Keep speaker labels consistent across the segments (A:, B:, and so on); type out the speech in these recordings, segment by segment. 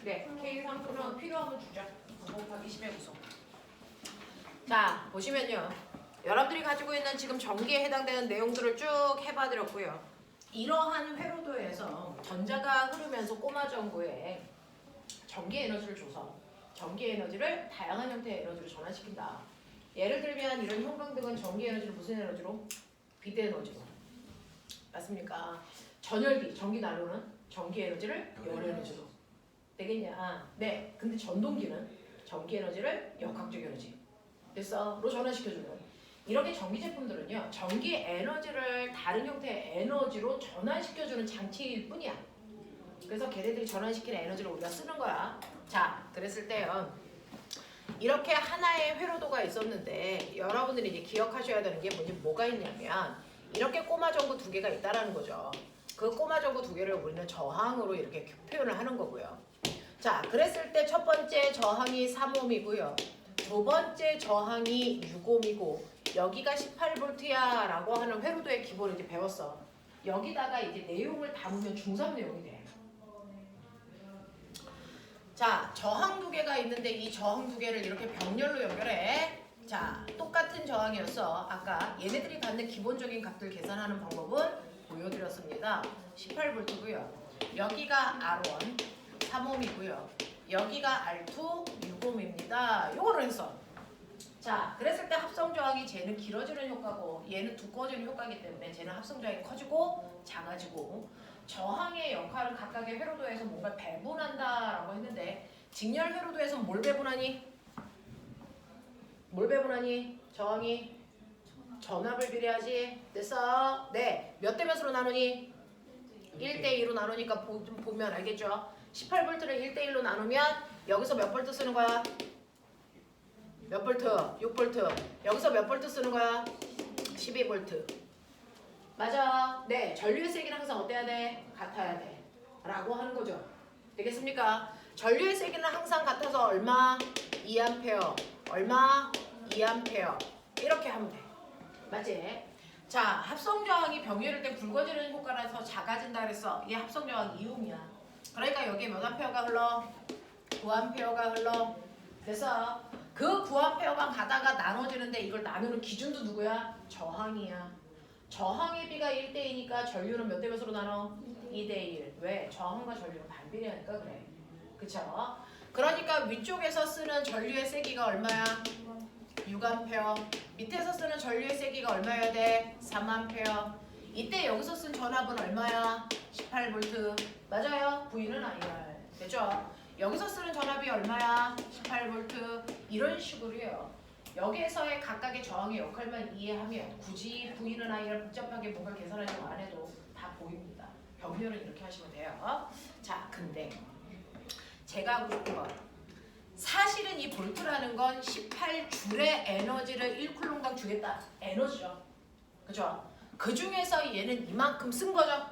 A: 그래. K 상수는 필요하면 주자. 곱하기 10의 구성. 자, 보시면요. 여러분들이 가지고 있는 지금 전기에 해당되는 내용들을 쭉 해봐드렸고요. 이러한 회로도에서 전자가 흐르면서 꼬마 전구에 전기 에너지를 줘서 전기 에너지를 다양한 형태의 에너지로 전환시킨다. 예를 들면 이런 형광등은 전기 에너지를 무슨 에너지로? 빛 에너지로. 맞습니까? 전열기, 전기 난로는 전기 에너지를 열 에너지로. 되겠냐? 네. 근데 전동기는 전기 에너지를 역학적 에너지. 됐어? 로 전환시켜주는. 이렇게 전기 제품들은요. 전기 에너지를 다른 형태의 에너지로 전환시켜주는 장치일 뿐이야. 그래서 걔네들이 전환시키는 에너지를 우리가 쓰는 거야. 자, 그랬을 때요. 이렇게 하나의 회로도가 있었는데 여러분들이 이제 기억하셔야 되는 게 뭐가 있냐면 이렇게 꼬마 전구 두 개가 있다라는 거죠. 그 꼬마 전구 두 개를 우리는 저항으로 이렇게 표현을 하는 거고요. 자, 그랬을 때 첫 번째 저항이 3옴이고요. 두 번째 저항이 6옴이고 여기가 18V야 라고 하는 회로도의 기본을 이제 배웠어. 여기다가 이제 내용을 담으면 중3 내용이 돼. 자, 저항 두 개가 있는데 이 저항 두 개를 이렇게 병렬로 연결해. 자, 똑같은 저항이었어. 아까 얘네들이 갖는 기본적인 값들 계산하는 방법은 보여드렸습니다. 18V고요. 여기가 R1, 3옴이고요. 여기가 R2, 6옴입니다. 요거를 했어. 자, 그랬을 때 합성 저항이 쟤는 길어지는 효과고 얘는 두꺼워지는 효과이기 때문에 쟤는 합성 저항이 커지고 작아지고 저항의 역할은 각각의 회로도에서 뭔가 배분한다라고 했는데 직렬 회로도에서 뭘 배분하니? 뭘 배분하니? 저항이 전압을 비례하지. 됐어? 네. 몇 대 몇으로 나누니? 1대2로 나누니까 보면 알겠죠? 18V를 1대1로 나누면 여기서 몇 볼트 쓰는 거야? 몇 볼트? 6볼트. 여기서 몇 볼트 쓰는 거야? 12볼트. 맞아. 네. 전류의 세기는 항상 어때야 돼? 같아야 돼. 라고 하는 거죠. 되겠습니까? 전류의 세기는 항상 같아서 얼마? 2A. 얼마? 2A. 이렇게 하면 돼. 맞지? 자, 합성저항이 병렬일 때 굵어지는 효과라서 작아진다 그랬어. 이게 합성저항 2옴이야. 그러니까 여기에 몇 암페어가 흘러? 9암페어가 흘러. 그래서 그 9암페어가 가다가 나눠지는데 이걸 나누는 기준도 누구야? 저항이야. 저항의 비가 1대2니까 전류는 몇 대 몇으로 나눠? 2대1. 왜? 저항과 전류는 반비례하니까 그래. 그쵸? 그러니까 위쪽에서 쓰는 전류의 세기가 얼마야? 6A. 밑에서 쓰는 전류의 세기가 얼마여야 돼? 3A. 이때 여기서 쓴 전압은 얼마야? 18V. 맞아요? V는 IR. 됐죠? 여기서 쓰는 전압이 얼마야? 18V. 이런 식으로요. 여기에서의 각각의 저항의 역할만 이해하면 굳이 V는 IR 복잡하게 뭔가 계산하지 안 해도 다 보입니다. 병렬은 이렇게 하시면 돼요. 자, 근데 제가 하고 싶은 건 사실은 이 볼트라는 건 18줄의 에너지를 1쿨롱당 주겠다. 에너지죠. 그죠? 그 중에서 얘는 이만큼 쓴 거죠.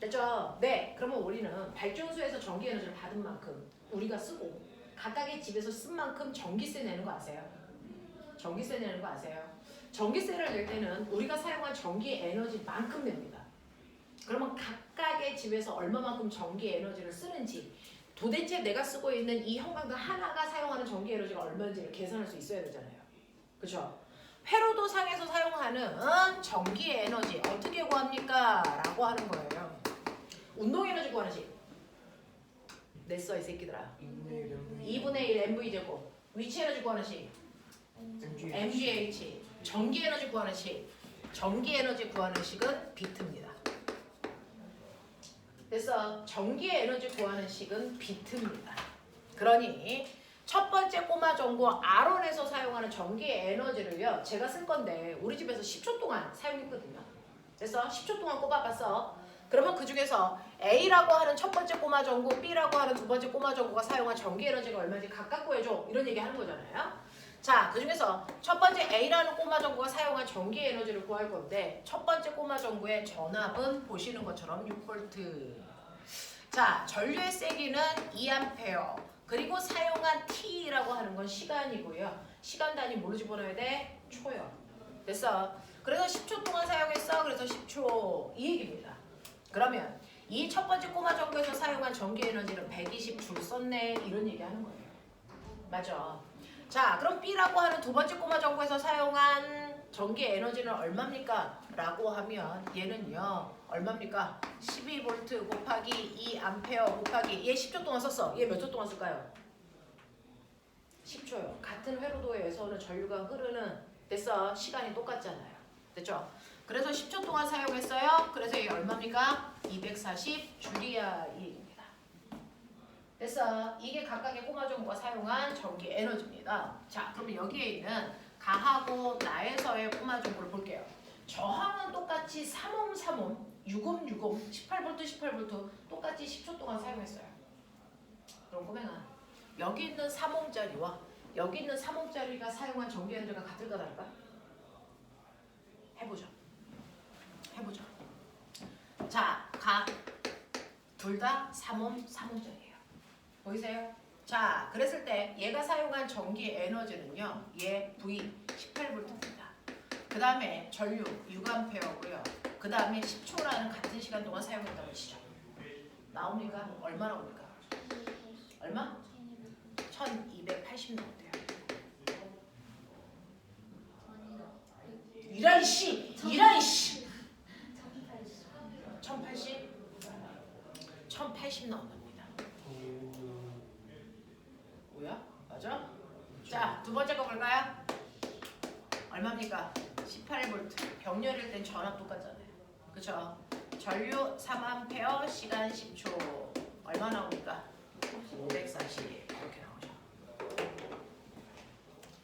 A: 됐죠? 네. 그러면 우리는 발전소에서 전기 에너지를 받은 만큼 우리가 쓰고 각각의 집에서 쓴 만큼 전기세 내는 거 아세요? 전기세 내는 거 아세요? 전기세를 낼 때는 우리가 사용한 전기 에너지만큼 냅니다. 그러면 각각의 집에서 얼마만큼 전기 에너지를 쓰는지 도대체 내가 쓰고 있는 이 형광등 하나가 사용하는 전기 에너지가 얼마인지를 계산할 수 있어야 되잖아요. 그죠? 회로도 상에서 사용하는 전기 에너지 어떻게 구합니까? 라고 하는 거예요. 운동 에너지 구하는 식. 냈어 이 새끼들아. 2분의 1 MV제곱. 위치 에너지 구하는 식. MGH. 전기 에너지 구하는 식. 전기 에너지 구하는 식은 비트입니다. 그래서 전기 에너지 구하는 식은 비트입니다. 그러니 첫 번째 꼬마 전구 R1에서 사용하는 전기 에너지를요. 제가 쓸 건데 우리 집에서 10초 동안 사용했거든요. 그래서 10초 동안 꼽아봤어. 그러면 그 중에서 A라고 하는 첫 번째 꼬마 전구, B라고 하는 두 번째 꼬마 전구가 사용한 전기 에너지가 얼마인지 각각 구해줘. 이런 얘기 하는 거잖아요. 자, 그 중에서 첫 번째 A라는 꼬마 전구가 사용한 전기 에너지를 구할 건데 첫 번째 꼬마 전구의 전압은 보시는 것처럼 6V. 자, 전류의 세기는 2A. 그리고 사용한 T라고 하는 건 시간이고요. 시간 단위 뭘로 집어넣어야 돼? 초요. 됐어. 그래서 10초 동안 사용했어. 그래서 10초. 이 얘기입니다. 그러면 이 첫 번째 꼬마 전구에서 사용한 전기 에너지는 120줄 썼네. 이런 얘기 하는 거예요. 맞아. 자, 그럼 B라고 하는 두 번째 꼬마 전구에서 사용한 전기 에너지는 얼마입니까? 라고 하면 얘는요. 얼마입니까? 12V 곱하기 2A 곱하기 얘 10초 동안 썼어. 얘 몇 초 동안 쓸까요? 10초요. 같은 회로도에서는 전류가 흐르는 됐어. 시간이 똑같잖아요. 됐죠? 그래서 10초 동안 사용했어요. 그래서 이게 얼마입니까? 240줄이야 이 얘기입니다. 됐어. 이게 각각의 꼬마 전구가 사용한 전기 에너지입니다. 자, 그러면 여기에 있는 가하고 나에서의 꼬마 전구를 볼게요. 저항은 똑같이 3옴, 3옴, 6옴, 6옴, 18V, 18V 똑같이 10초 동안 사용했어요. 그럼 꼬맹아, 여기 있는 3옴짜리와 여기 있는 3옴짜리가 사용한 전기 에너지가 같을까 다를까? 해보죠. 해보죠. 자, 둘 다 3옴, 3옴짜리예요. 보이세요? 자, 그랬을 때 얘가 사용한 전기 에너지는요. 얘 V 18V입니다. 그 다음에 전류 6A고요. 그 다음에 10초라는 같은 시간 동안 사용했다고 치죠. 나옵니까? 얼마 나옵니까? 얼마? 1280 나온대요. 이란 씨! 1080? 1080 나온답니다. 뭐야? 맞아? 자, 두 번째 거 볼까요? 얼마입니까? 18V. 병렬일 땐 전압 똑같잖아요. 그쵸? 전류 3A, 시간 10초. 얼마 나옵니까? 540. 이렇게 나오죠.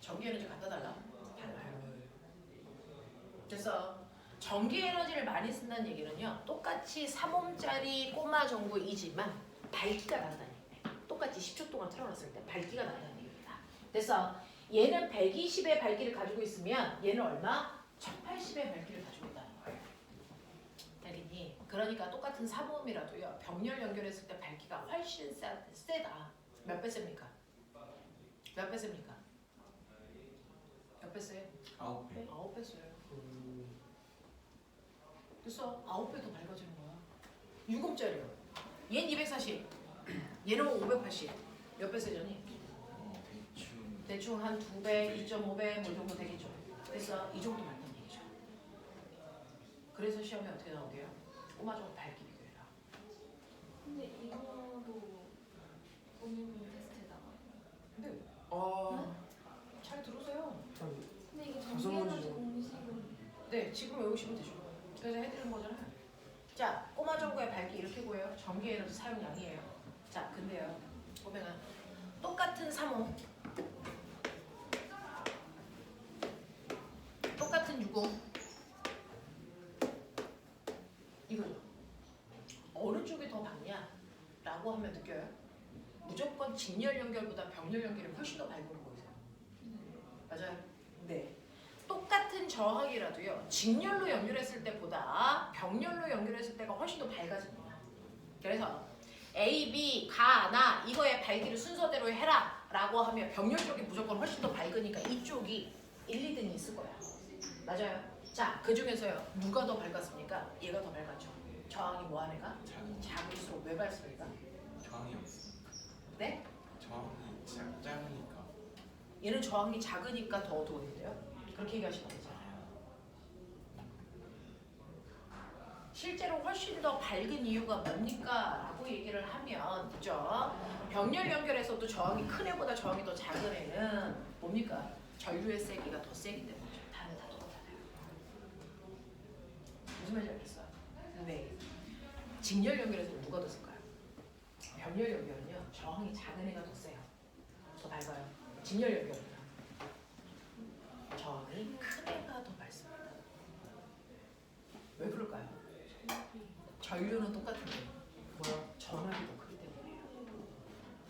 A: 전기 에너지 갖다 달라? 달라요. 그래서 전기 에너지를 많이 쓴다는 얘기는요. 똑같이 3옴짜리 꼬마 전구이지만 밝기가 난다는 얘기예요. 똑같이 10초 동안 틀어놨을 때 밝기가 난다는 얘기입니다. 그래서 얘는 120의 밝기를 가지고 있으면 얘는 얼마? 1080의 밝기를 가지고 있다는 거예요. 알겠니? 그러니까 똑같은 3옴이라도요. 병렬 연결했을 때 밝기가 훨씬 세다. 몇 배 셉니까? 몇 배 셉니까? 몇 배 세요?
B: 9배.
A: 9배 세요. 그래서 9배 더 밝아지는 거야. 6옴짜리요. 얘는 240. 얘는 580. 몇 배 세잖니? 대충 한 2배, 2.5배 뭐 정도 되겠죠. 그래서 이 정도 맞는 얘기죠. 그래서 시험에 어떻게 나오게요? 꼬마 전구 밝기 비교해라.
C: 근데 이거도 본인 테스트에 나와요.
A: 근데 잘 들으세요.
C: 근데 이게
B: 가서
C: 전기에너지
B: 먼저.
C: 공식은
A: 네, 지금 외우시면 되죠. 그래서 해드리는 거잖아요. 자, 꼬마 전구의 밝기 이렇게 보여요. 전기 에너지 사용량이에요. 자, 근데요. 보면은 똑같은 3호, 똑같은 6호, 이거죠. 어느 쪽이 더 밝냐라고 하면 느껴요? 무조건 직렬 연결보다 병렬 연결이 훨씬 더 밝은 거 보이세요? 맞아요? 네. 똑같은 저항이라도요. 직렬로 연결했을 때보다 병렬로 연결했을 때가 훨씬 더 밝아집니다. 그래서 A, B, 가, 나 이거의 밝기를 순서대로 해라 라고 하면 병렬 쪽이 무조건 훨씬 더 밝으니까 이쪽이 1, 2등이 있을 거야. 맞아요? 자, 그 중에서요. 누가 더 밝았습니까? 얘가 더 밝았죠. 저항이 뭐한 애가? 작을수록 왜 밝습니까?
B: 저항이 없어.
A: 네?
B: 저항이 작으니까.
A: 얘는 저항이 작으니까 더 어두운데요? 그렇게 얘기하시면 안 되잖아요. 실제로 훨씬 더 밝은 이유가 뭡니까? 라고 얘기를 하면 그죠? 병렬 연결에서도 저항이 큰 애보다 저항이 더 작은 애는 뭡니까? 전류의 세기가 더 세기 때문이죠. 다른 다 똑같아요. 무슨 말인지 알겠어요? 네. 직렬 연결에서는 누가 더 쓸까요? 병렬 연결은요. 저항이 작은 애가 더 세요. 더 밝아요. 직렬 연결은요. 저항이 큰 애가 더 밝습니다. 왜 그럴까요? 전류는 똑같은데 뭐야? 전압이 더 크기 때문이에요.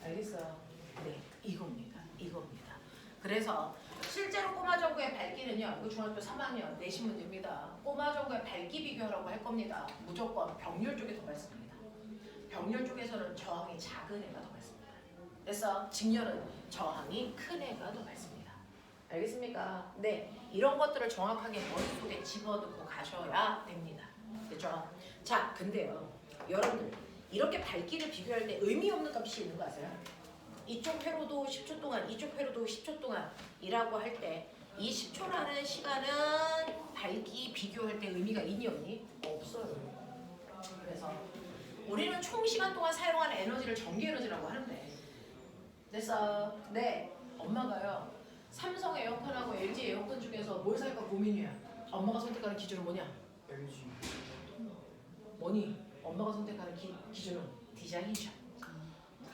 A: 알겠어요? 네, 이겁니다. 이겁니다. 그래서 실제로 꼬마 전구의 밝기는요. 이거 중학교 3학년 내신 문제입니다. 꼬마 전구의 밝기 비교라고 할 겁니다. 무조건 병렬 쪽이 더 밝습니다. 병렬 쪽에서는 저항이 작은 애가 더 밝습니다. 그래서 직렬은 저항이 큰 애가 더 밝습니다. 알겠습니까? 네, 이런 것들을 정확하게 머릿속에 집어넣고 가셔야 됩니다. 그렇죠? 자, 근데요. 여러분들 이렇게 밝기를 비교할 때 의미 없는 값이 있는 거 아세요? 이쪽 회로도 10초 동안, 이쪽 회로도 10초 동안이라고 할 때 이 10초라는 시간은 밝기 비교할 때 의미가 있니 없니? 없어요. 그래서 우리는 총 시간 동안 사용하는 에너지를 전기 에너지라고 하는데 됐어? 네. 엄마가요. 삼성 에어컨하고 LG 에어컨 중에서 뭘 살까 고민이야. 엄마가 선택하는 기준은 뭐냐?
B: LG.
A: 뭐니? 엄마가 선택하는 기준은 디자인이죠.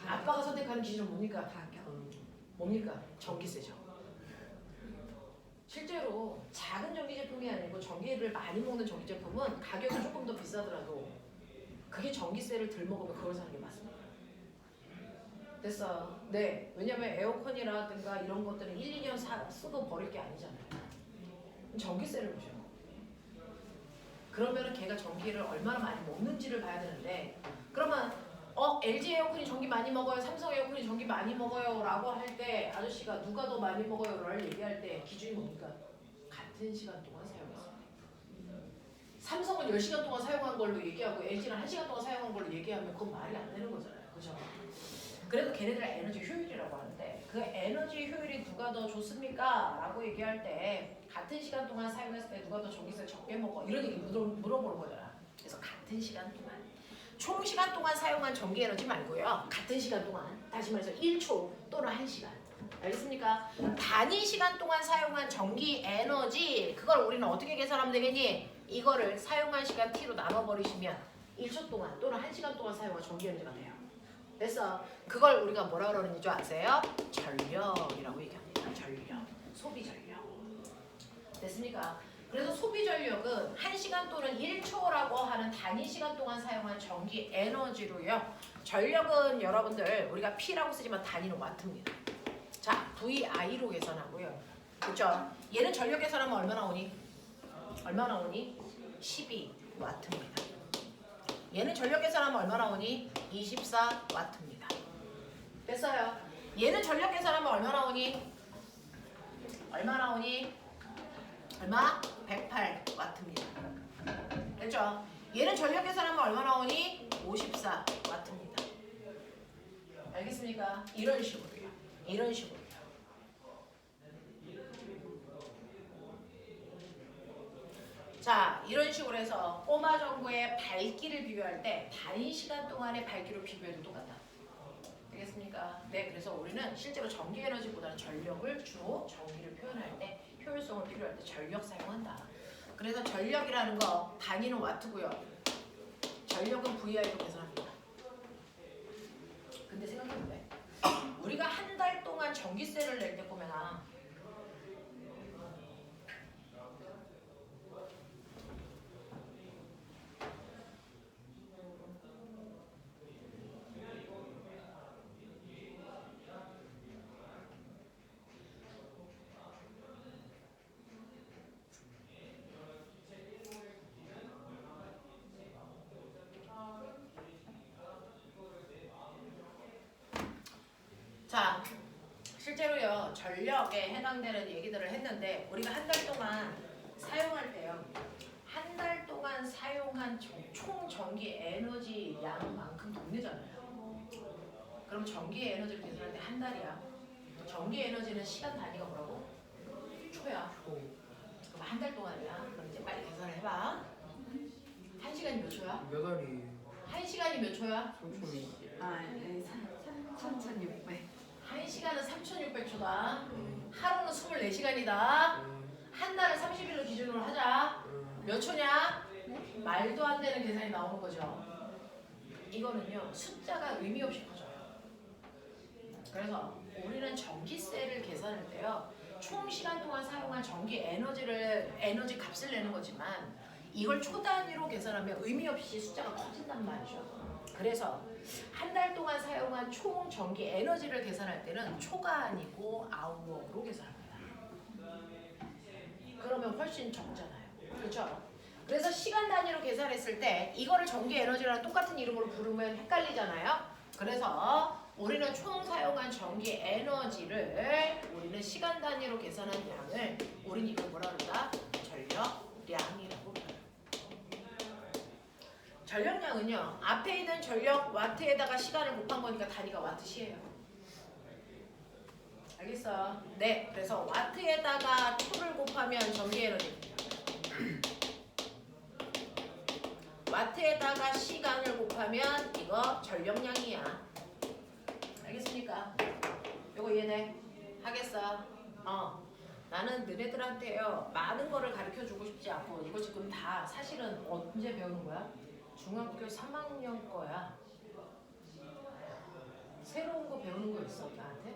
A: 아빠가 선택하는 기준은 뭡니까? 가격. 뭡니까? 전기세죠. 실제로 작은 전기 제품이 아니고 전기를 많이 먹는 전기 제품은 가격이 조금 더 비싸더라도 그게 전기세를 덜 먹으면 그걸 사는 게 맞습니다. 됐어. 네. 왜냐면 에어컨이라든가 이런 것들은 1, 2년 쓰고 버릴 게 아니잖아요. 전기세를 주죠. 그러면은 걔가 전기를 얼마나 많이 먹는지를 봐야 되는데 그러면 LG 에어컨이 전기 많이 먹어요, 삼성 에어컨이 전기 많이 먹어요 라고 할 때 아저씨가 누가 더 많이 먹어요 라를 얘기할 때 기준이 뭡니까? 같은 시간 동안 사용했어요. 삼성은 10시간 동안 사용한 걸로 얘기하고 LG는 1시간 동안 사용한 걸로 얘기하면 그건 말이 안 되는 거잖아요. 그죠? 그래도 걔네들의 에너지 효율이라고 하는데 그 에너지 효율이 누가 더 좋습니까? 라고 얘기할 때 같은 시간 동안 사용했을 때 누가 더 전기세 적게 먹어? 이런 얘기 물어보는 거잖아. 그래서 같은 시간 동안 총 시간 동안 사용한 전기 에너지 말고요. 같은 시간 동안 다시 말해서 1초 또는 1시간 알겠습니까? 단위 시간 동안 사용한 전기 에너지 그걸 우리는 어떻게 계산하면 되겠니? 이거를 사용한 시간 t로 나눠버리시면 1초 동안 또는 1시간 동안 사용한 전기 에너지가 돼요. 됐어. 그걸 우리가 뭐라 그러는지 좀 아세요? 전력이라고 얘기합니다. 전력. 소비 전력. 됐습니까? 그래서 소비 전력은 1시간 또는 1초라고 하는 단위 시간 동안 사용한 전기 에너지로요. 전력은 여러분들 우리가 P라고 쓰지만 단위는 와트입니다. 자, VI로 계산하고요. 그렇죠? 얘는 전력 계산하면 얼마 나오니? 얼마 나오니? 12와트입니다. 얘는 전력 계산하면 얼마 나오니? 24와트입니다. 됐어요? 얘는 전력 계산하면 얼마 나오니? 얼마 나오니? 얼마? 108와트입니다. 됐죠? 얘는 전력 계산하면 얼마 나오니? 54와트입니다. 알겠습니까? 이런 식으로요. 이런 식으로요. 자, 이런 식으로 해서 꼬마 전구의 밝기를 비교할 때 단위 시간 동안의 밝기로 비교해도 똑같다. 되겠습니까? 네, 그래서 우리는 실제로 전기 에너지보다는 전력을 주로 전기를 표현할 때 효율성을 필요할 때 전력 사용한다. 그래서 전력이라는 거 단위는 와트고요. 전력은 VI로 계산합니다. 근데 생각해보면 우리가 한 달 동안 전기세를 낼 때 보면 자, 실제로요 전력에 해당되는 얘기들을 했는데 우리가 한 달 동안 사용할 때요 한 달 동안 사용한 총 전기 에너지 양만큼 돈 내잖아요. 그럼 전기 에너지를 계산할 때 한 달이야. 전기 에너지는 시간 단위가 뭐라고? 초야. 그럼 한 달 동안이야. 그럼 이제 빨리 계산을 해봐. 1시간이 몇 초야?
B: 몇 알이?
A: 1시간이 몇 초야?
C: 3,600.
A: 1시간은 3,600초다. 하루는 24시간이다. 한 달을 30일로 기준으로 하자. 몇 초냐? 말도 안 되는 계산이 나오는 거죠. 이거는요 숫자가 의미 없이 커져요. 그래서 우리는 전기세를 계산할 때요 총 시간 동안 사용한 전기 에너지 값을 내는 거지만 이걸 초 단위로 계산하면 의미 없이 숫자가 커진단 말이죠. 그래서 한 달 동안 사용한 총 전기 에너지를 계산할 때는 초가 아니고 아우어로 계산합니다. 그러면 훨씬 적잖아요. 그렇죠? 그래서 시간 단위로 계산했을 때 이거를 전기 에너지랑 똑같은 이름으로 부르면 헷갈리잖아요. 그래서 우리는 총 사용한 전기 에너지를 우리는 시간 단위로 계산한 양을 우리는 이걸 뭐라 그런다? 전력량이라고 불러요. 전력량은요. 앞에 있는 전력 와트에다가 시간을 곱한 거니까 단위가 와트시예요. 알겠어? 네. 그래서 와트에다가 초를 곱하면 전기 에너지. 와트에다가 시간을 곱하면 이거 전력량이야. 알겠습니까? 요거 이해돼? 하겠어? 나는 너네들한테요 많은 거를 가르쳐주고 싶지 않고 이거 지금 다 사실은 언제 배우는 거야? 중학교 3학년 거야. 새로운 거 배우는 거 있어 나한테?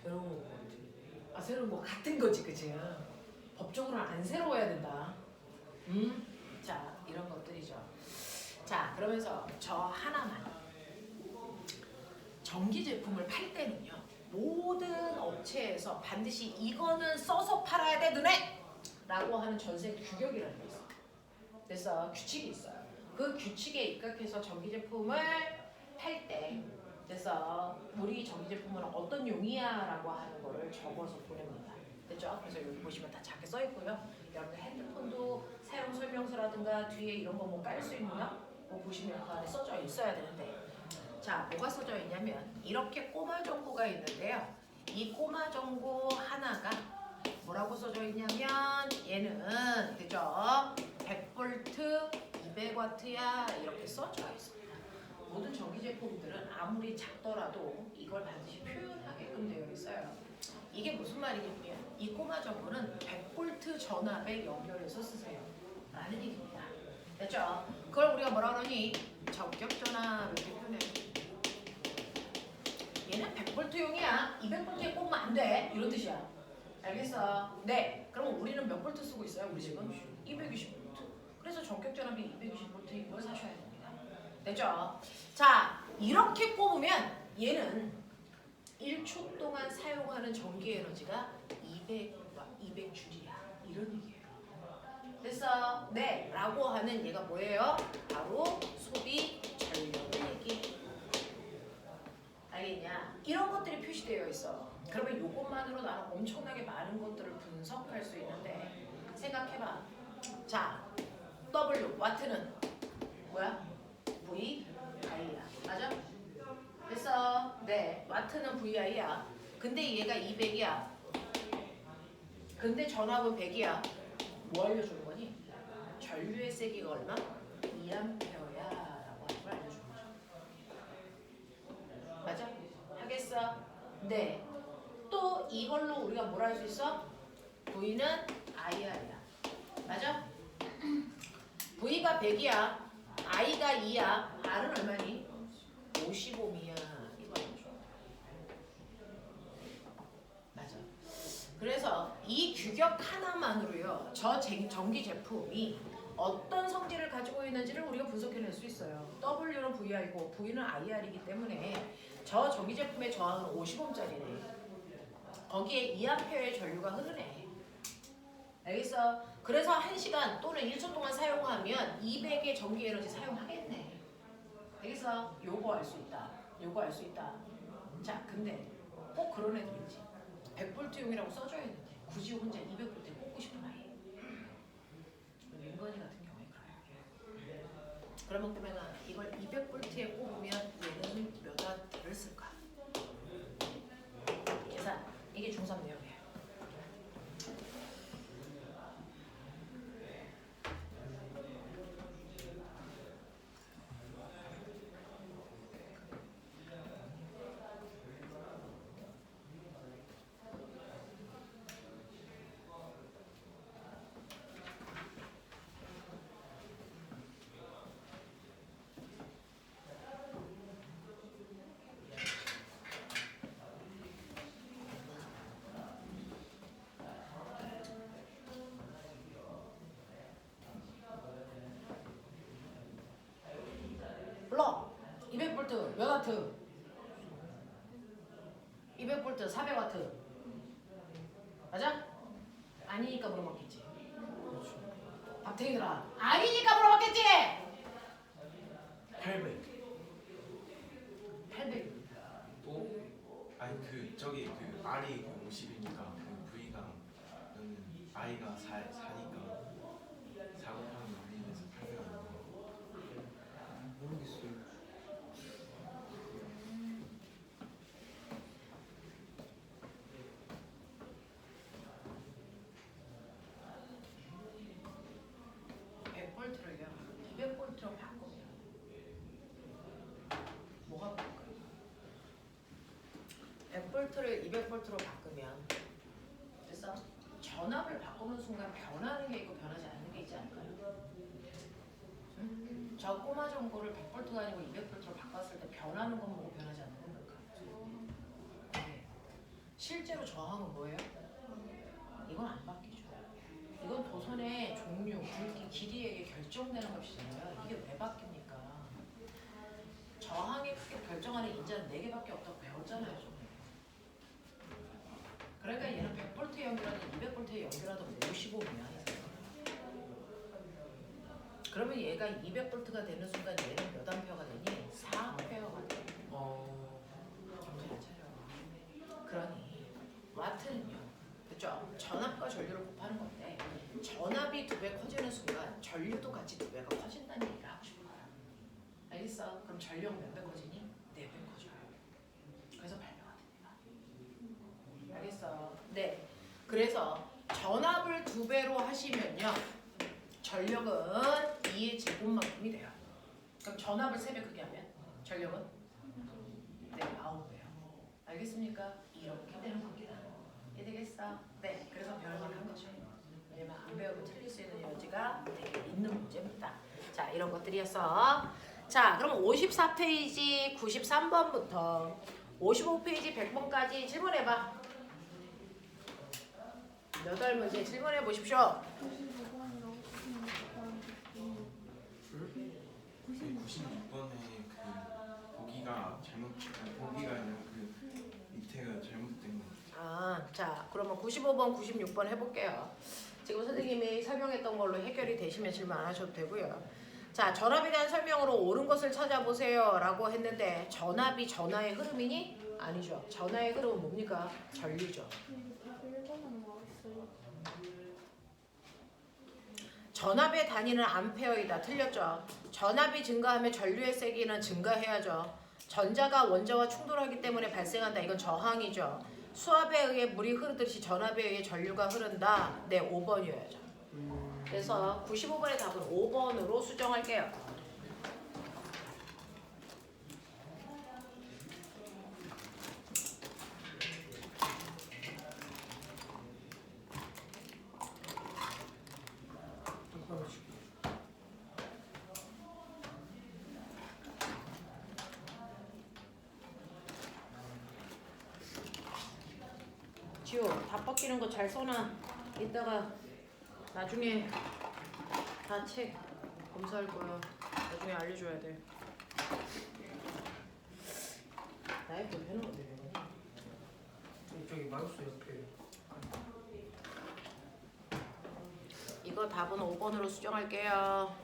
A: 새로운 거 같아. 새로운 거 같은 거지 그치? 법적으로는 안 새로워야 된다. 자 이런 것들이죠. 자 그러면서 저 하나만 전기 제품을 팔 때는요 모든 업체에서 반드시 이거는 써서 팔아야 돼 너네! 라고 하는 전세 규격이라는 게 있어. 그래서 규칙이 있어요. 그 규칙에 입각해서 전기 제품을 팔 때 그래서 우리 전기 제품은 어떤 용이야 라고 하는 거를 적어서 보냅니다. 됐죠? 그래서 여기 보시면 다 작게 써 있고요. 여러분들 핸드폰도 사용 설명서라든가 뒤에 이런 거 뭐 깔 수 있나? 뭐 보시면 그 안에 써져 있어야 되는데 자 뭐가 써져 있냐면 이렇게 꼬마 전구가 있는데요. 이 꼬마 전구 하나가 뭐라고 써져 있냐면 얘는 그죠? 100V 200W야 이렇게 써져 있습니다. 모든 전기 제품들은 아무리 작더라도 이걸 반드시 표현하게끔 되어 있어요. 이게 무슨 말이냐면 이 꼬마 전구는 100V 전압에 연결해서 쓰세요 라는 얘기입니다. 됐죠? 그걸 우리가 뭐라 그러니? 전격 전압 이렇게 표현해요. 얘는 100V용이야 200V에 꼽으면 안 돼 이런 뜻이야. 알겠어? 네. 그럼 우리는 몇 볼트 쓰고 있어요? 우리 집은 220V. 그래서 전격 전압이 220V인 걸 사셔야 됩니다. 됐죠? 자 이렇게 꼽으면 얘는 1초 동안 사용하는 전기 에너지가 200J야 이런 얘기예요. 됐어? 네. 라고 하는 얘가 뭐예요? 바로 소비 전력을 얘기해. 알겠냐? 이런 것들이 표시되어 있어. 그러면 이것만으로 나는 엄청나게 많은 것들을 분석할 수 있는데 생각해봐. 자, W, 와트는 뭐야? VI야. 맞아? 됐어? 네, 와트는 VI야. 근데 얘가 200이야. 근데 전압은 100이야. 뭐 알려주는 거니? 전류의 세기가 얼마? 2A야 라고 하는 걸 알려주는 거죠. 맞아? 하겠어? 네. 또 이걸로 우리가 뭘 할 수 있어? V는 IR이야. 맞아? V가 100이야. I가 2야. R은 얼마니? 50ohm이야. 이거 알려줘. 맞아. 그래서 이 규격 하나만으로요. 저 전기 제품이 어떤 성질을 가지고 있는지를 우리가 분석해낼 수 있어요. W는 VI고 V는 IR이기 때문에 저 전기 제품의 저항은 50ohm짜리네. 거기에 2A의 전류가 흐르네. 알겠어? 그래서 1시간 또는 1초 동안 사용하면 200의 전기 에너지 사용하겠네. 알겠어? 요거 알 수 있다. 요거 알 수 있다. 자, 근데 꼭 그런 애들 있지. 100V용이라고 써져 있는데 굳이 혼자 200V 꽂고 싶은 아이. 민건이 같은 경우에 그래요. 그러면 그러면은 이걸 200V에 꼽으면 얘는 몇 와트를 쓸까? 계산. 이게 중3 내용이에요. 불러. 200V 몇 와트? 200V 400W. 맞아? 아니니까 물어봤겠지. 박태기들아 아니니까 물어봤겠지.
B: 800.
A: 800.
B: 또 아니 저기 R이 50이니까 V가 I가 4니까 4 곱하기 2에서 800이 나와요.
A: 100V를 200V로 바꾸면 그래서 전압을 바꾸는 순간 변하는 게 있고 변하지 않는 게 있지 않을까요? 응? 저 꼬마 전구를 100V가 아니고 200V로 바꿨을 때 변하는 건 뭐고 변하지 않는 건 뭘까? 네. 실제로 저항은 뭐예요? 이건 안 바뀌죠. 이건 도선의 종류, 굵기, 길이에 의해 결정되는 것이잖아요. 이게 왜 바뀝니까? 저항의 크게 결정하는 인자는 4개밖에 없다고 배웠잖아요. 좀. 그러니까 얘는 100V에 연결하든 200V에 연결하든 55이야. 그러면 얘가 200V가 되는 순간 얘는 몇 암페어가 되니? 4암페어가 돼. 정신 차려. 그러니 와트는요. 그죠? 전압과 전류를 곱하는 건데 전압이 2배 커지는 순간 전류도 같이 2배가 커진다는 얘기를 하고 싶은 거야. 알겠어? 그럼 전류가 몇 배 커지니? 4배 커져요. 그래서 발명한 됩니다. 알겠어? 네. 그래서 전압을 2배로 하시면요. 전력은 2의 제곱만큼이 돼요. 그럼 전압을 3배 크게 하면 전력은? 네, 9배요. 알겠습니까? 이렇게 되는 겁니다. 이해되겠어? 네, 그래서 별만한 거죠. 왜냐면 안 배우고 틀릴 수 있는 여지가 되게 있는 문제입니다. 자, 이런 것들이었어. 자, 그럼 54페이지 93번부터 55페이지 100번까지 질문해봐. 몇 월 문제 질문해 보십시오.
B: 96번에 그 보기가 아니라 그 밑에가 잘못된 거.
A: 자, 그러면 95번, 96번 해볼게요. 지금 선생님이 설명했던 걸로 해결이 되시면 질문 안 하셔도 되고요. 자, 전압에 대한 설명으로 옳은 것을 찾아보세요 라고 했는데 전압이 전하의 흐름이니? 아니죠. 전하의 흐름은 뭡니까? 전류죠. 전압의 단위는 암페어이다. 틀렸죠. 전압이 증가하면 전류의 세기는 증가해야죠. 전자가 원자와 충돌하기 때문에 발생한다. 이건 저항이죠. 수압에 의해 물이 흐르듯이 전압에 의해 전류가 흐른다. 네, 5번이어야죠. 그래서 95번의 답은 5번으로 수정할게요. 지호, 다 뻗기는 거 잘 써놔. 이따가 나중에 다 책 검사할 거야. 나중에 알려줘야 돼. 나의 볼펜은 어디 있는 거야?
D: 저기 마우스 옆에.
A: 이거 답은 5번으로 수정할게요.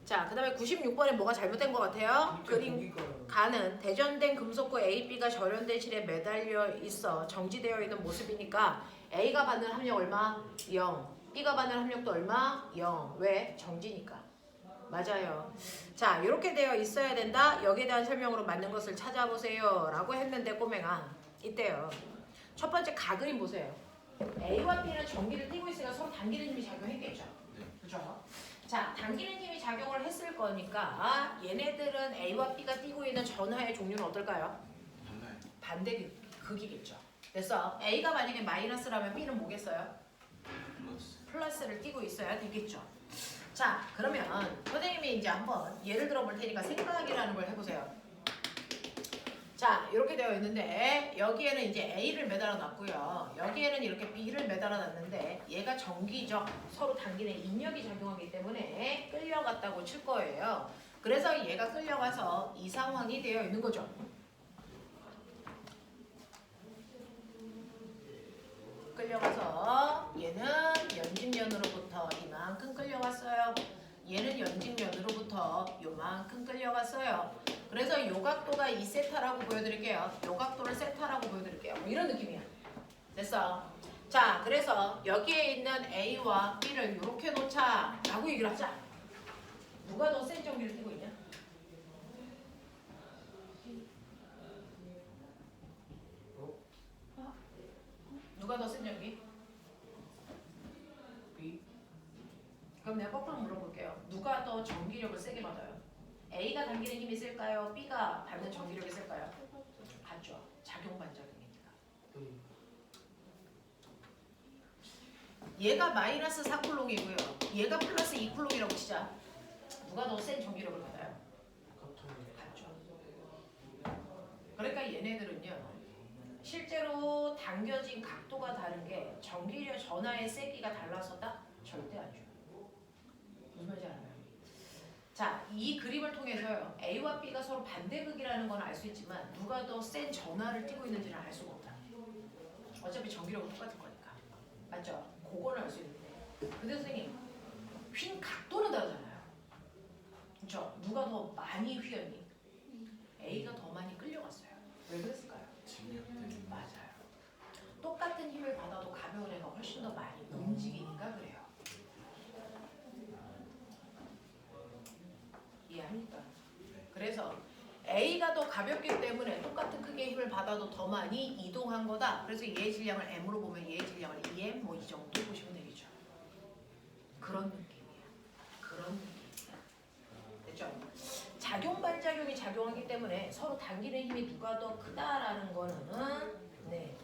A: 자, 그 다음에 96번에 뭐가 잘못된 것 같아요? 그림 가는 대전된 금속구 A, B가 절연된 실에 매달려 있어 정지되어 있는 모습이니까 A가 받는 압력 얼마? 0. B가 받는 압력도 얼마? 0. 왜? 정지니까. 맞아요. 자, 이렇게 되어 있어야 된다. 여기에 대한 설명으로 맞는 것을 찾아보세요 라고 했는데 꼬맹아 이때요. 첫 번째 가그림 보세요. A와 B는 전기를 띠고 있으니까 서로 당기는 힘이 작용했겠죠. 그죠? 자, 당기는 힘이 작용을 했을 거니까 얘네들은 A와 B가 띠고 있는 전하의 종류는 어떨까요? 반대 극이겠죠. 그래서 A가 만약에 마이너스라면 B는 뭐겠어요? 플러스를 띠고 있어야 되겠죠. 자, 그러면 선생님이 이제 한번 예를 들어 볼 테니까 생각이라는 걸 해보세요. 자, 이렇게 되어 있는데 여기에는 이제 A를 매달아 놨고요. 여기에는 이렇게 B를 매달아 놨는데 얘가 전기적 서로 당기는 인력이 작용하기 때문에 끌려갔다고 칠 거예요. 그래서 얘가 끌려가서 이 상황이 되어 있는 거죠. 끌려가서 얘는 연직면으로부터 이만큼 끌려갔어요. 얘는 연직면으로부터 요만큼 끌려갔어요. 그래서 요 각도가 이 세타라고 보여드릴게요. 요 각도를 세타라고 보여드릴게요. 뭐 이런 느낌이야. 됐어? 자, 그래서 여기에 있는 A와 B를 이렇게 놓자 라고 얘기를 하자. 누가 더 센 전기를 띠고 있냐? 누가 더 센 전기? B. 그럼 내가 거꾸로 물어볼게요. 누가 더 전기력을 세게 받아요? A가 당기는 힘이 쓸까요? B가 받는 전기력이 쓸까요? 같죠. 작용 반작용이니까. 얘가 마이너스 4쿨롱이고요. 얘가 플러스 2쿨롱이라고 치자. 누가 더 센 전기력을 받아요? 같죠. 그러니까 얘네들은요. 실제로 당겨진 각도가 다른 게 전기력 전하의 세기가 달라서다? 절대 안 줘요. 무슨 말인지 알아요? 자, 이 그림을 통해서요. A와 B가 서로 반대극이라는 건 알 수 있지만 누가 더 센 전하를 띠고 있는지는 알 수가 없다. 어차피 전기력은 똑같은 거니까. 맞죠? 그거는 알 수 있는데. 근데 선생님, 휜 각도는 다르잖아요. 그렇죠? 누가 더 많이 휘었니? A가 더 많이 끌려갔어요. 왜 그랬을까요?
B: 질량 때문에.
A: 맞아요. 똑같은 힘을 받아도 가벼운 애가 훨씬 더 많이 움직이니까 그래요. 이해합니까? 그래서 A가 더 가볍기 때문에 똑같은 크기의 힘을 받아도 더 많이 이동한 거다. 그래서 얘의 질량을 M으로 보면 얘의 질량을 2M 뭐 이 정도 보시면 되겠죠. 그런 느낌이야. 그런 느낌이야. 됐죠? 작용 반작용이 작용하기 때문에 서로 당기는 힘이 누가 더 크다라는 거는 네.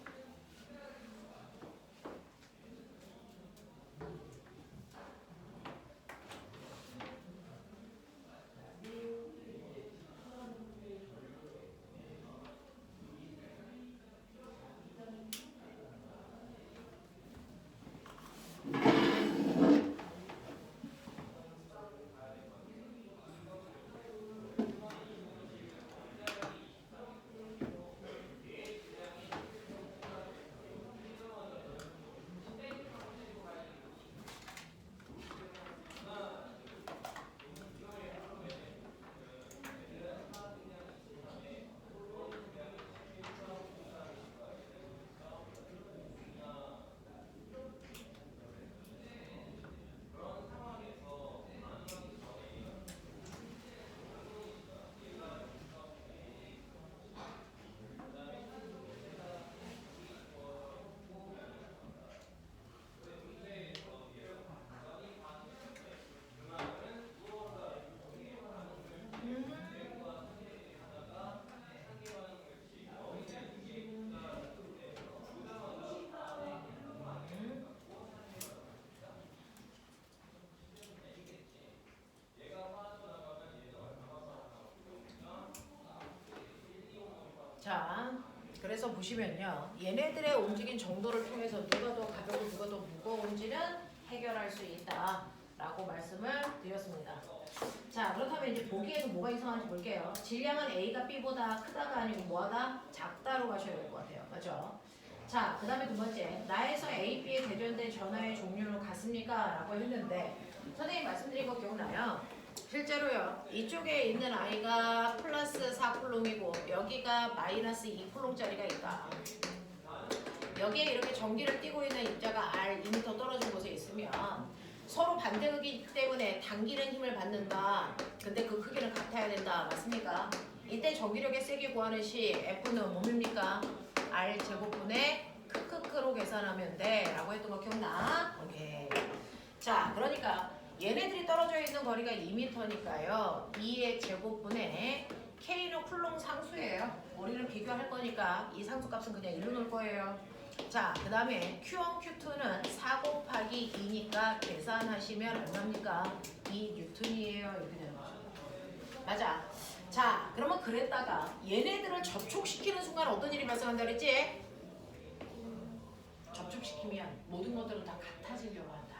A: 자, 그래서 보시면요. 얘네들의 움직임 정도를 통해서 누가 더 가볍고 누가 더 무거운지는 해결할 수 있다라고 말씀을 드렸습니다. 자, 그렇다면 이제 보기에서 뭐가 이상한지 볼게요. 질량은 A가 B보다 크다가 아니고 뭐하다? 작다로 가셔야 될 것 같아요. 맞죠? 자, 그 다음에 두 번째. 나에서 A, B에 대전된 전하의 종류는 같습니까? 라고 했는데 선생님 말씀드린 거 기억나요? 실제로요. 이쪽에 있는 아이가 플러스 4쿨롱이고 여기가 마이너스 2쿨롱짜리가 있다. 여기에 이렇게 전기를 띠고 있는 입자가 R 2m 떨어진 곳에 있으면 서로 반대극이기 때문에 당기는 힘을 받는다. 근데 그 크기는 같아야 된다. 맞습니까? 이때 전기력의 세기 구하는 시 F는 뭡니까? R 제곱분의 크크크로 계산하면 돼. 라고 했던 거 기억나? 오케이. 자, 그러니까 얘네들이 떨어져 있는 거리가 2m니까요. 2의 제곱분의 K는 쿨롱 상수예요. 우리는 비교할 거니까 이 상수값은 그냥 일로 놓을 거예요. 자, 그 다음에 Q1, Q2는 4 곱하기 2니까 계산하시면 얼마입니까? 2N이에요. 이렇게 되는 거죠. 맞아. 자, 그러면 그랬다가 얘네들을 접촉시키는 순간 어떤 일이 발생한다 그랬지? 접촉시키면 모든 것들은 다 같아지려고 한다.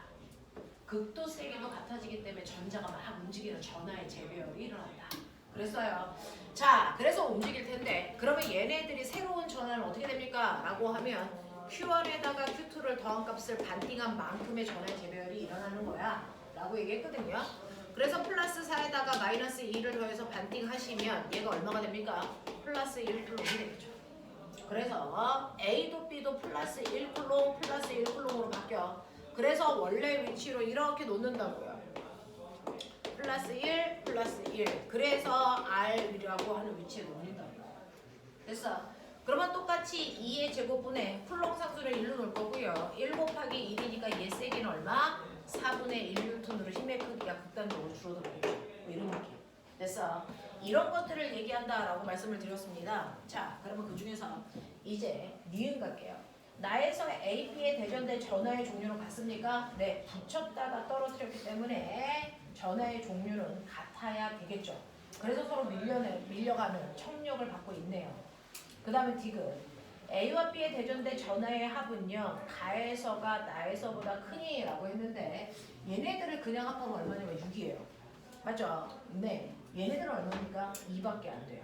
A: 극도 세기도 같아지기 때문에 전자가 막 움직이는 전하의 재배열이 일어난다. 그랬어요. 자, 그래서 움직일 텐데 그러면 얘네들이 새로운 전하는 어떻게 됩니까? 라고 하면 Q1에다가 Q2를 더한 값을 반띵한 만큼의 전하의 재배열이 일어나는 거야 라고 얘기했거든요. 그래서 플러스 4에다가 마이너스 2를 더해서 반띵하시면 얘가 얼마가 됩니까? 플러스 1쿨롱이 되겠죠. 그래서 A도 B도 플러스 1쿨롱 플러스 1쿨롱으로 바뀌어. 그래서 원래 위치로 이렇게 놓는다고요. 플러스 1 플러스 1. 그래서 R이라고 하는 위치에 놓는다고요. 됐어. 그러면 똑같이 2의 제곱분에 쿨롱 상수를 1로 놓을 거고요. 1 곱하기 1이니까 얘 세기는 얼마? 4분의 1N으로 힘의 크기가 극단적으로 줄어들어요. 뭐 이런 느낌. 됐어. 이런 것들을 얘기한다라고 말씀을 드렸습니다. 자, 그러면 그 중에서 이제 니은 갈게요. 나에서 A, B에 대전된 전화의 종류는 같습니까? 네, 붙였다가 떨어뜨렸기 때문에 전화의 종류는 같아야 되겠죠. 그래서 서로 밀려가는 청력을 받고 있네요. 그 다음에 디귿. A와 B에 대전된 전화의 합은요, 가에서가 나에서보다 크니 라고 했는데 얘네들을 그냥 합하면 얼마냐면 6이에요. 맞죠? 네. 얘네들은 얼마입니까? 2밖에 안 돼요.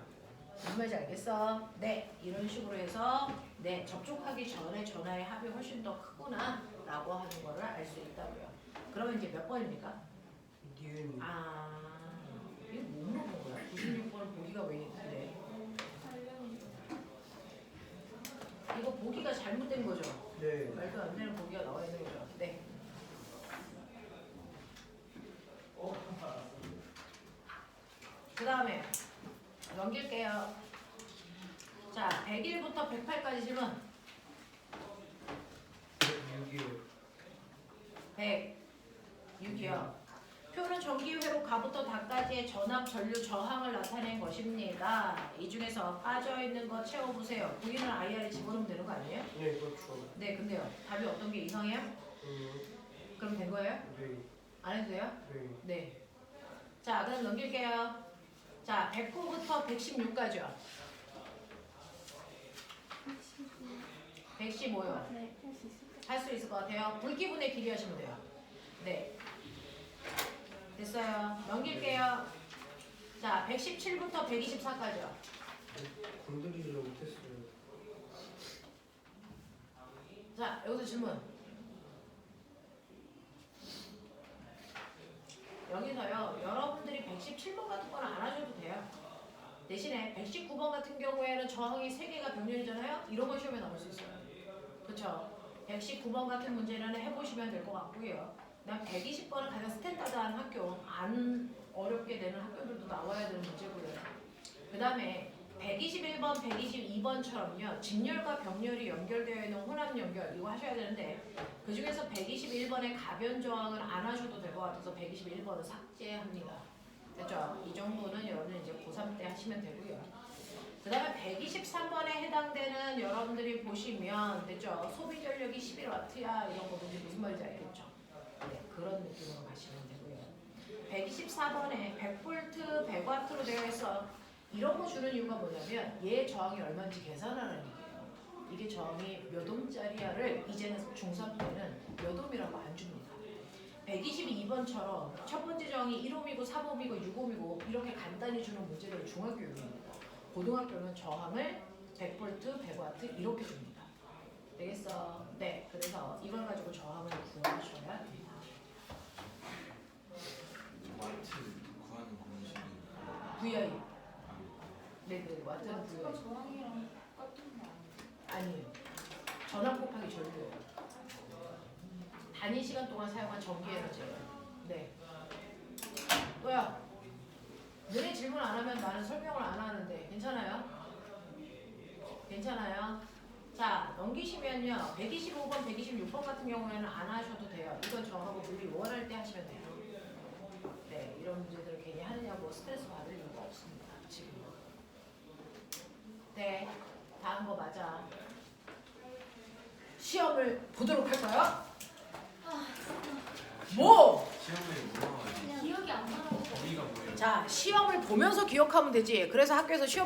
A: 무슨 말인지 알겠어? 네. 이런 식으로 해서 네, 접촉하기 전에 전화의 합이 훨씬 더 크구나 라고 하는 거를 알 수 있다고요. 그러면 이제 몇 번입니까?
D: 니은.
A: 아, 이거 뭐 물어본 거야? 96번은 보기가 왜 있는데? 이거 보기가 잘못된 거죠?
D: 네.
A: 말도 안 되는 보기가 나와 있는 거죠? 네. 그 다음에 넘길게요. 자, 101부터 108까지 질문.
D: 6이요.
A: 106이요. 표는 전기회로 가부터 다까지의 전압, 전류, 저항을 나타낸 것입니다. 이 중에서 빠져있는 거 채워보세요. V는 IR에 집어넣으면 되는 거 아니에요?
D: 네, 그렇죠.
A: 네, 근데요. 답이 어떤 게 이상해요? 그럼 된 거예요?
D: 네.
A: 안 해도 돼요?
D: 네.
A: 네. 자, 그럼 넘길게요. 자, 109부터 116까지요. 115요.
C: 네, 할 수 있을 것
A: 할 수 있을 것 같아요. 불기분의 길이 하시면 돼요. 네. 됐어요. 넘길게요. 자, 117부터 124까지요.
D: 건드리지 못했어요.
A: 자, 여기서 질문. 여기서요, 여러분들이 117번 같은 거는 안 하셔도 돼요. 대신에 119번 같은 경우에는 저항이 3개가 병렬이잖아요? 이런 거 시험에 나올 수 있어요. 그쵸? 119번 같은 문제는 해보시면 될 것 같고요. 그다음 120번은 가장 스탠다드한 학교, 안 어렵게 되는 학교들도 나와야 되는 문제고요. 그 다음에 121번, 122번처럼요. 직렬과 병렬이 연결되어 있는 혼합 연결 이거 하셔야 되는데 그 중에서 121번의 가변 저항을 안 하셔도 될 것 같아서 121번은 삭제합니다. 됐죠? 이 정도는 여러분 이제 고3 때 하시면 되고요. 그 다음에 123번에 해당되는 여러분들이 보시면 됐죠? 소비 전력이 11W야 이런 거 보면 무슨 말인지 알겠죠? 네, 그런 느낌으로 가시면 되고요. 124번에 100V, 100W로 되어 있어. 이런 거 주는 이유가 뭐냐면 얘 저항이 얼마인지 계산하는 얘기예요. 이게 저항이 몇 옴짜리야를 이제는 중3 때는 몇 옴이라고 안 줍니다. 122번처럼 첫 번째 저항이 1옴이고 3옴이고 6옴이고 이렇게 간단히 주는 문제들은 중학교용입니다. 고등학교는 저항을 100V, 100W 이렇게 줍니다. 되겠어? 네, 그래서 이걸 가지고 저항을 구하셔야 됩니다.
B: 와트 구하는 공식이
A: VI. 네, 와트는
C: 같아요.
A: VI.
C: 저항이랑 똑같은 거 아니에요?
A: 아니에요. 전압 곱하기 전류예요. 단위 시간 동안 사용한 전기 에너지예요. 네. 또야. 너네 질문 안 하면 나는 설명을 안 하는데 괜찮아요? 괜찮아요? 자, 넘기시면요. 125번, 126번 같은 경우에는 안 하셔도 돼요. 이건 저하고 분리 원할 때 하시면 돼요. 네, 이런 문제들을 괜히 하느냐고 스트레스 받을 이유가 없습니다. 지금. 네, 다음 거 맞아. 시험을 보도록 할까요? 뭐?
B: 시험에 물어가지고
C: 기억이 안 나요.
B: 거기가 뭐예요?
A: 자, 시험을 보면서 기억하면 되지. 그래서 학교에서 시험